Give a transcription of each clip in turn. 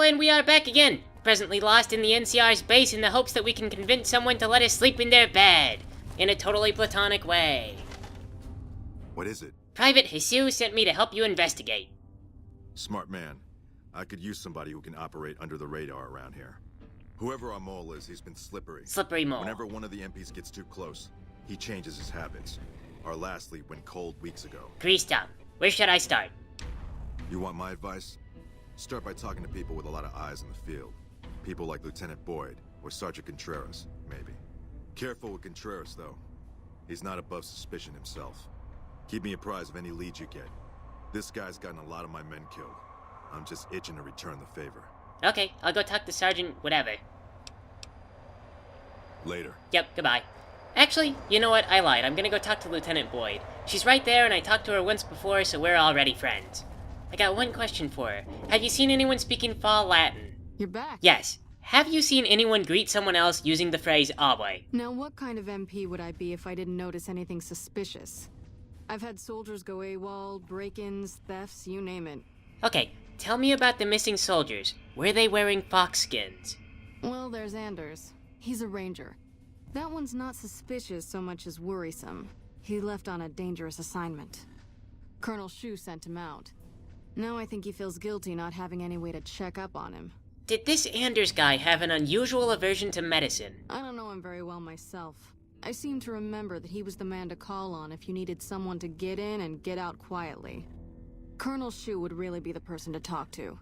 and we are back again, presently lost in the NCR's base in the hopes that we can convince someone to let us sleep in their bed, in a totally platonic way. What is it? Private Jesus sent me to help you investigate. Smart man. I could use somebody who can operate under the radar around here. Whoever our mole is, he's been slippery. Slippery mole. Whenever one of the MPs gets too close, he changes his habits. Our last lead went cold weeks ago. Grease down. Where should I start? You want my advice? Start by talking to people with a lot of eyes in the field. People like Lieutenant Boyd, or Sergeant Contreras, maybe. Careful with Contreras, though. He's not above suspicion himself. Keep me apprised of any leads you get. This guy's gotten a lot of my men killed. I'm just itching to return the favor. Okay, I'll go talk to Sergeant whatever. Later. Yep, goodbye. Actually, you know what? I lied. I'm gonna go talk to Lieutenant Boyd. She's right there, and I talked to her once before, so we're already friends. I got one question for her. Have you seen anyone speaking Fall Latin? You're back. Yes. Have you seen anyone greet someone else using the phrase awry? Now, what kind of MP would I be if I didn't notice anything suspicious? I've had soldiers go AWOL, break-ins, thefts, you name it. Okay, tell me about the missing soldiers. Were they wearing fox skins? Well, there's Anders. He's a ranger. That one's not suspicious so much as worrisome. He left on a dangerous assignment. Colonel Shu sent him out. Now I think he feels guilty not having any way to check up on him. Did this Anders guy have an unusual aversion to medicine? I don't know him very well myself. I seem to remember that he was the man to call on if you needed someone to get in and get out quietly. Colonel Shu would really be the person to talk to.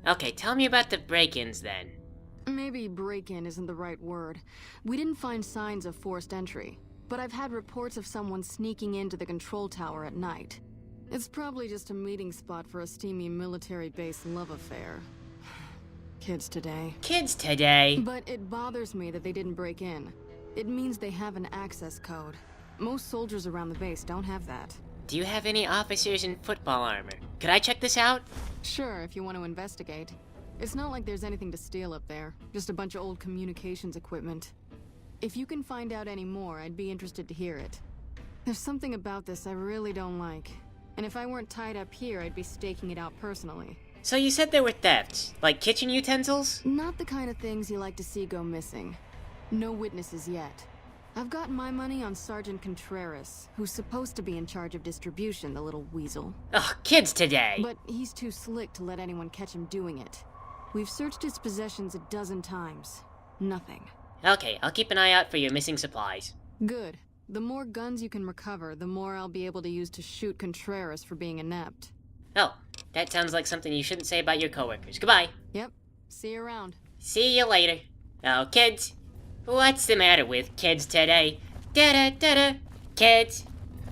Okay, tell me about the break-ins then. Maybe break-in isn't the right word. We didn't find signs of forced entry, but I've had reports of someone sneaking into the control tower at night. It's probably just a meeting spot for a steamy military base love affair. Kids today. Kids today? But it bothers me that they didn't break in. It means they have an access code. Most soldiers around the base don't have that. Do you have any officers in football armor? Could I check this out? Sure, if you want to investigate. It's not like there's anything to steal up there. Just a bunch of old communications equipment. If you can find out any more, I'd be interested to hear it. There's something about this I really don't like. And if I weren't tied up here, I'd be staking it out personally. So you said there were thefts, like kitchen utensils? Not the kind of things you like to see go missing. No witnesses yet. I've got my money on Sergeant Contreras, who's supposed to be in charge of distribution, the little weasel. Ugh, kids today! But he's too slick to let anyone catch him doing it. We've searched his possessions a dozen times. Nothing. Okay, I'll keep an eye out for your missing supplies. Good. The more guns you can recover, the more I'll be able to use to shoot Contreras for being inept. Oh, that sounds like something you shouldn't say about your coworkers. Goodbye. Yep. See you around. See you later. Oh, kids. What's the matter with kids today? Da-da-da-da. Kids.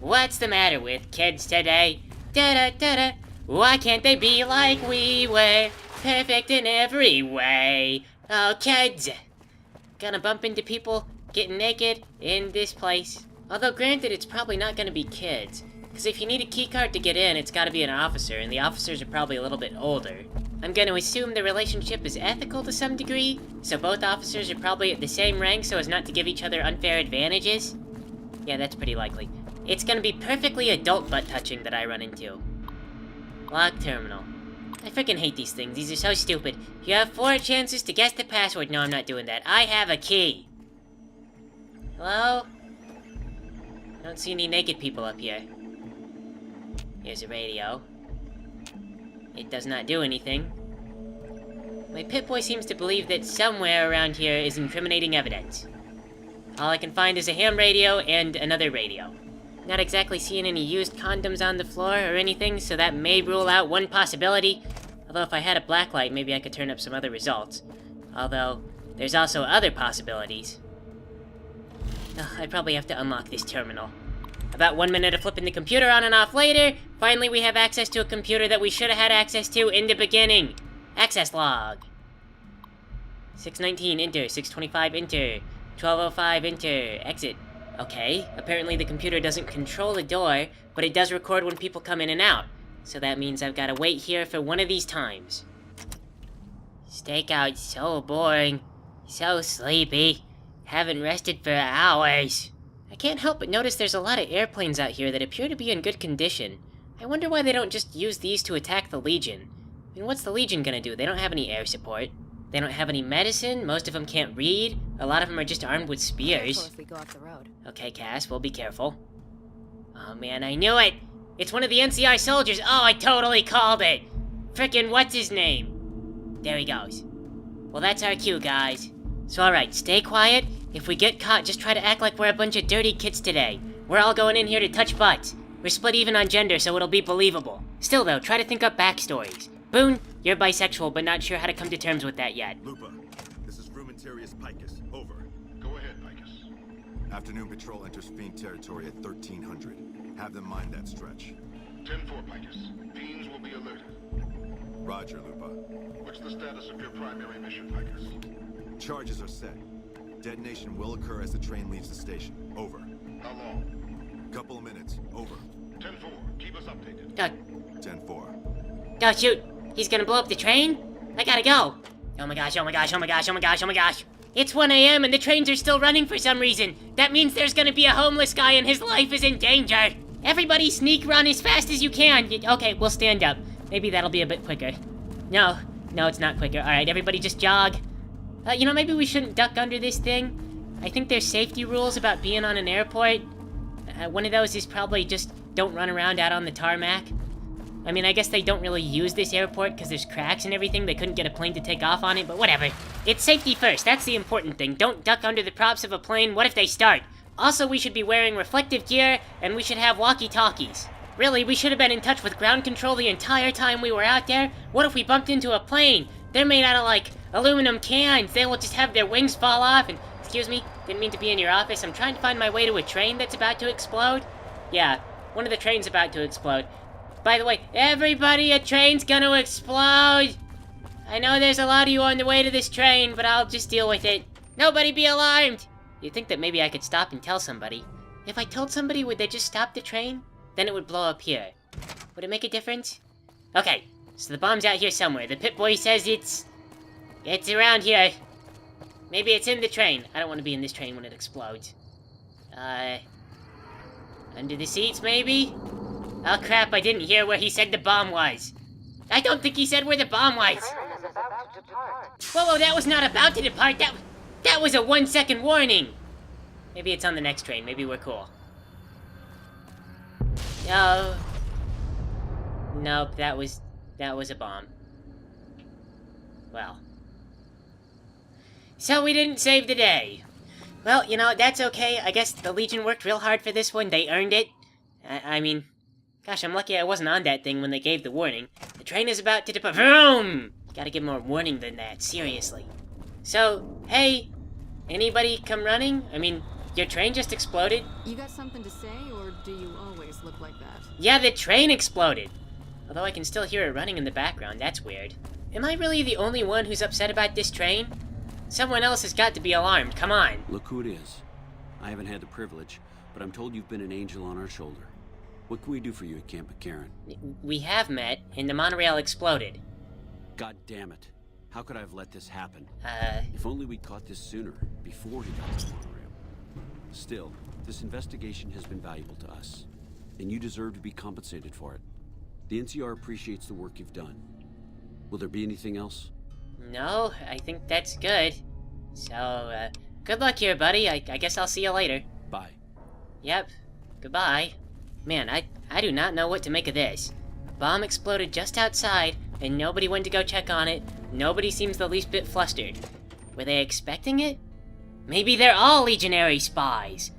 What's the matter with kids today? Da-da-da-da. Why can't they be like we were? Perfect in every way. Oh, kids. Gonna bump into people getting naked in this place. Although granted, it's probably not gonna be kids. Because if you need a keycard to get in, it's gotta be an officer, and the officers are probably a little bit older. I'm gonna assume the relationship is ethical to some degree, so both officers are probably at the same rank so as not to give each other unfair advantages. Yeah, that's pretty likely. It's gonna be perfectly adult butt-touching that I run into. Lock terminal. I freaking hate these things. These are so stupid. You have 4 chances to guess the password. No, I'm not doing that. I have a key. Hello? I don't see any naked people up here. Here's a radio. It does not do anything. My Pip-Boy seems to believe that somewhere around here is incriminating evidence. All I can find is a ham radio and another radio. Not exactly seeing any used condoms on the floor or anything, so that may rule out one possibility. Although if I had a blacklight, maybe I could turn up some other results. Although, there's also other possibilities. Ugh, I'd probably have to unlock this terminal. About 1 minute of flipping the computer on and off later, finally we have access to a computer that we should have had access to in the beginning. Access log. 619, enter. 625, enter. 1205, enter. Exit. Okay, apparently the computer doesn't control the door, but it does record when people come in and out. So that means I've gotta wait here for one of these times. Stakeout's so boring. So sleepy. Haven't rested for hours. I can't help but notice there's a lot of airplanes out here that appear to be in good condition. I wonder why they don't just use these to attack the Legion. mean, what's the Legion gonna do? They don't have any air support. They don't have any medicine. Most of them can't read. A lot of them are just armed with spears. Careful if we go off the road. Okay, Cass, we'll be careful. Oh man, I knew it! It's one of the NCI soldiers! Oh, I totally called it! Frickin' what's his name? There he goes. Well, that's our cue, guys. So alright, stay quiet. If we get caught, just try to act like we're a bunch of dirty kids today. We're all going in here to touch butts. We're split even on gender, so it'll be believable. Still though, try to think up backstories. Boone, you're bisexual, but not sure how to come to terms with that yet. Lupa, this is Rumentarius Picus. Over. Go ahead, Picus. Afternoon patrol enters Fiend territory at 1300. Have them mind that stretch. 10-4, Picus. Fiends will be alerted. Roger, Lupa. What's the status of your primary mission, Picus? Charges are set. Detonation will occur as the train leaves the station. Over. How long? Couple of minutes. Over. 10-4. Keep us updated. 10-4. Oh shoot, he's gonna blow up the train? I gotta go. Oh my gosh, oh my gosh, oh my gosh, oh my gosh, oh my gosh. It's 1 a.m. and the trains are still running for some reason. That means there's gonna be a homeless guy and his life is in danger. Everybody sneak run as fast as you can. Okay, we'll stand up. Maybe that'll be a bit quicker. No, it's not quicker. Alright, everybody just jog. You know, maybe we shouldn't duck under this thing. I think there's safety rules about being on an airport. One of those is probably just don't run around out on the tarmac. I mean, I guess they don't really use this airport because there's cracks and everything. They couldn't get a plane to take off on it, but whatever. It's safety first, that's the important thing. Don't duck under the props of a plane. What if they start? Also, we should be wearing reflective gear, and we should have walkie-talkies. Really, we should have been in touch with ground control the entire time we were out there. What if we bumped into a plane? They're made out of, like, aluminum cans. They will just have their wings fall off and... Excuse me, didn't mean to be in your office. I'm trying to find my way to a train that's about to explode. Yeah, one of the trains about to explode. By the way, everybody, a train's gonna explode! I know there's a lot of you on the way to this train, but I'll just deal with it. Nobody be alarmed! You'd think that maybe I could stop and tell somebody. If I told somebody, would they just stop the train? Then it would blow up here. Would it make a difference? Okay, so the bomb's out here somewhere. The Pip-Boy says it's around here. Maybe it's in the train. I don't want to be in this train when it explodes. Under the seats, maybe? Oh crap, I didn't hear where he said the bomb was. I don't think he said where the bomb was. Whoa, that was not about to depart. That was a 1-second warning. Maybe it's on the next train. Maybe we're cool. No. Nope, that was a bomb. Well. So we didn't save the day. Well, you know, that's okay. I guess the Legion worked real hard for this one. They earned it. I mean, gosh, I'm lucky I wasn't on that thing when they gave the warning. The train is about to depart. Vroom! Gotta give more warning than that, seriously. So, hey, anybody come running? I mean, your train just exploded. You got something to say, or do you always look like that? Yeah, the train exploded. Although I can still hear it running in the background, that's weird. Am I really the only one who's upset about this train? Someone else has got to be alarmed, come on. Look who it is. I haven't had the privilege, but I'm told you've been an angel on our shoulder. What can we do for you at Camp McCarran? We have met, and the monorail exploded. God damn it. How could I have let this happen? Uh... If only we'd caught this sooner, before he got to the monorail. Still, this investigation has been valuable to us, and you deserve to be compensated for it. The NCR appreciates the work you've done. Will there be anything else? No, I think that's good. So, good luck here, buddy. I guess I'll see you later. Bye. Yep. Goodbye. Man, I do not know what to make of this. A bomb exploded just outside, and nobody went to go check on it. Nobody seems the least bit flustered. Were they expecting it? Maybe they're all Legionary spies.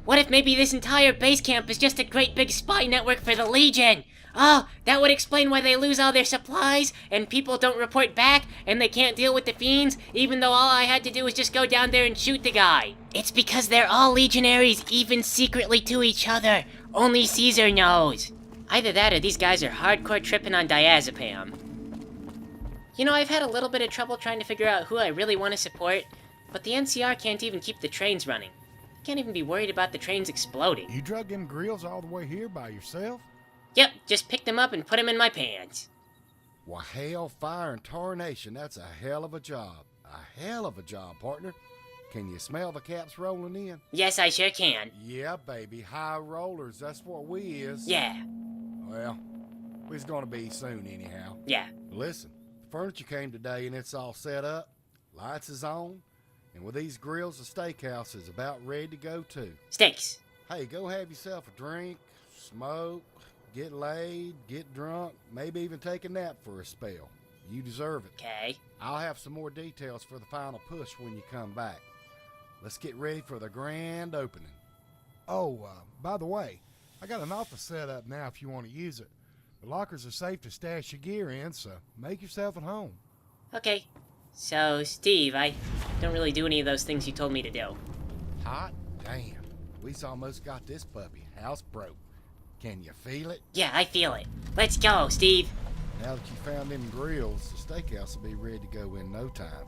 What if maybe this entire base camp is just a great big spy network for the Legion? Oh, that would explain why they lose all their supplies, and people don't report back, and they can't deal with the fiends, even though all I had to do was just go down there and shoot the guy. It's because they're all Legionaries, even secretly to each other. Only Caesar knows. Either that or these guys are hardcore tripping on diazepam. You know, I've had a little bit of trouble trying to figure out who I really want to support, but the NCR can't even keep the trains running. They can't even be worried about the trains exploding. You drug them grills all the way here by yourself? Yep, just picked them up and put them in my pants. Well, hell, fire, and tarnation, that's a hell of a job. A hell of a job, partner. Can you smell the caps rolling in? Yes, I sure can. Yeah, baby, high rollers, that's what we is. Yeah. Well, It's gonna be soon anyhow. Yeah. Listen, the furniture came today and it's all set up. Lights is on. And with these grills, the steakhouse is about ready to go too. Steaks. Hey, go have yourself a drink, smoke, get laid, get drunk, maybe even take a nap for a spell. You deserve it. Okay. I'll have some more details for the final push when you come back. Let's get ready for the grand opening. Oh, by the way, I got an office set up now if you want to use it. The lockers are safe to stash your gear in, so make yourself at home. Okay. So, Steve, I don't really do any of those things you told me to do. Hot damn. We's almost got this puppy housebroke. Can you feel it? Yeah, I feel it. Let's go, Steve. Now that you found them grills, the steakhouse will be ready to go in no time.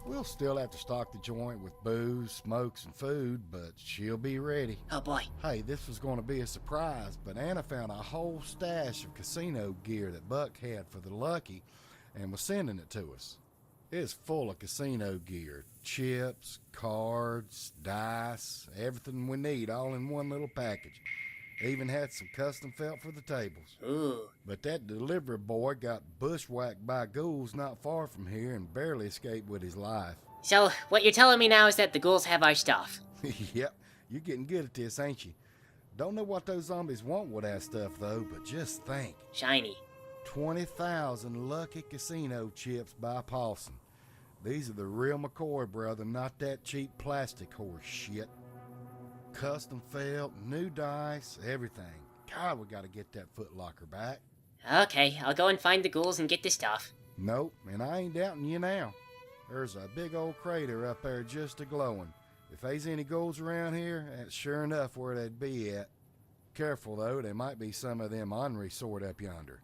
We'll still have to stock the joint with booze, smokes, and food, but she'll be ready. Oh boy. Hey, this was going to be a surprise, but Anna found a whole stash of casino gear that Buck had for the Lucky and was sending it to us. It's full of casino gear, chips, cards, dice, everything we need all in one little package. Even had some custom felt for the tables. Ooh. But that delivery boy got bushwhacked by ghouls not far from here and barely escaped with his life. So, what you're telling me now is that the ghouls have our stuff. Yep, you're getting good at this, ain't you? Don't know what those zombies want with that stuff, though, but just think. Shiny. 20,000 lucky casino chips by Paulson. These are the real McCoy, brother, not that cheap plastic horse shit. Custom felt, new dice, everything. God, we gotta get that Foot Locker back. Okay, I'll go and find the ghouls and get the stuff. Nope, and I ain't doubting you now. There's a big old crater up there just a-glowing. If there's any ghouls around here, that's sure enough where they'd be at. Careful, though, there might be some of them ornery sort up yonder.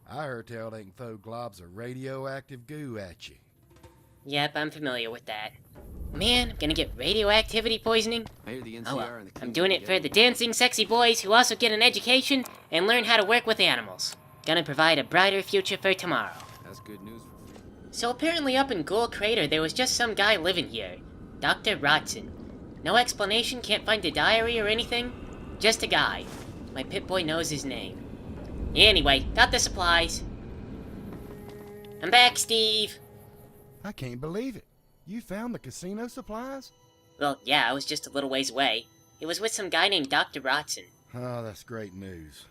I heard tell they can throw globs of radioactive goo at you. Yep, I'm familiar with that. Man, I'm gonna get radioactivity poisoning? I hear the NCR Oh well, and the I'm doing it for the dancing sexy boys who also get an education and learn how to work with animals. Gonna provide a brighter future for tomorrow. That's good news for free. So apparently up in Ghoul Crater there was just some guy living here. Dr. Rodson. No explanation, can't find a diary or anything. Just a guy. My Pip-Boy knows his name. Anyway, got the supplies. I'm back, Steve. I can't believe it. You found the casino supplies? Well, yeah, I was just a little ways away. It was with some guy named Dr. Rodson. Oh, that's great news.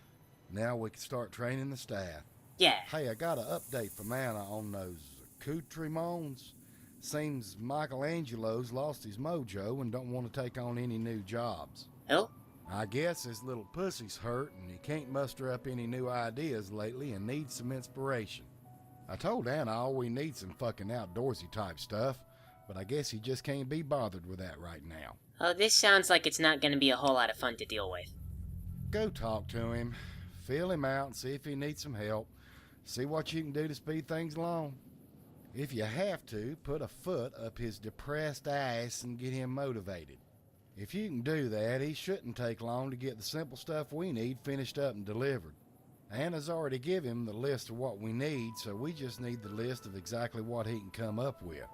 Now we can start training the staff. Yeah. Hey, I got an update from Anna on those accoutrements. Seems Michelangelo's lost his mojo and don't want to take on any new jobs. Oh? I guess his little pussy's hurt and he can't muster up any new ideas lately and needs some inspiration. I told Anna all we need some fucking outdoorsy type stuff, but I guess he just can't be bothered with that right now. Oh, this sounds like it's not gonna be a whole lot of fun to deal with. Go talk to him, feel him out and see if he needs some help. See what you can do to speed things along. If you have to, put a foot up his depressed ass and get him motivated. If you can do that, he shouldn't take long to get the simple stuff we need finished up and delivered. Anna's already given him the list of what we need, so we just need the list of exactly what he can come up with.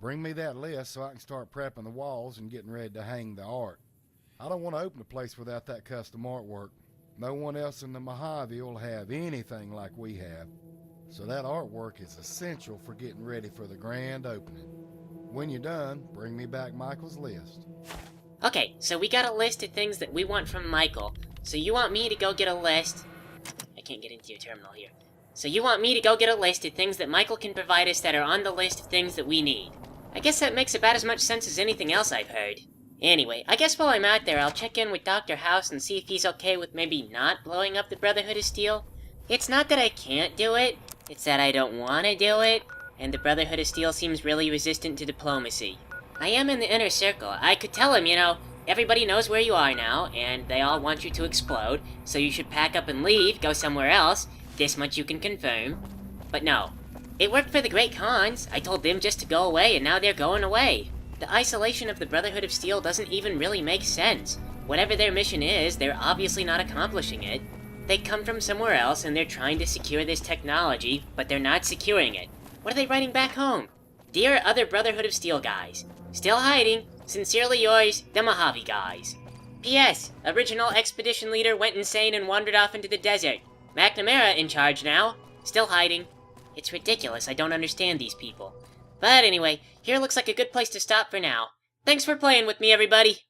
Bring me that list so I can start prepping the walls and getting ready to hang the art. I don't want to open the place without that custom artwork. No one else in the Mojave will have anything like we have. So that artwork is essential for getting ready for the grand opening. When you're done, bring me back Michael's list. Okay, so we got a list of things that we want from Michael. So you want me to go get a list... I can't get into your terminal here. So you want me to go get a list of things that Michael can provide us that are on the list of things that we need. I guess that makes about as much sense as anything else I've heard. Anyway, I guess while I'm out there, I'll check in with Dr. House and see if he's okay with maybe not blowing up the Brotherhood of Steel. It's not that I can't do it, it's that I don't want to do it, and the Brotherhood of Steel seems really resistant to diplomacy. I am in the inner circle. I could tell him, everybody knows where you are now, and they all want you to explode, so you should pack up and leave, go somewhere else. This much you can confirm. But no. It worked for the Great Khans. I told them just to go away, and now they're going away. The isolation of the Brotherhood of Steel doesn't even really make sense. Whatever their mission is, they're obviously not accomplishing it. They come from somewhere else, and they're trying to secure this technology, but they're not securing it. What are they writing back home? Dear other Brotherhood of Steel guys, still hiding. Sincerely yours, the Mojave guys. P.S. Original expedition leader went insane and wandered off into the desert. McNamara in charge now. Still hiding. It's ridiculous, I don't understand these people. But anyway, here looks like a good place to stop for now. Thanks for playing with me, everybody!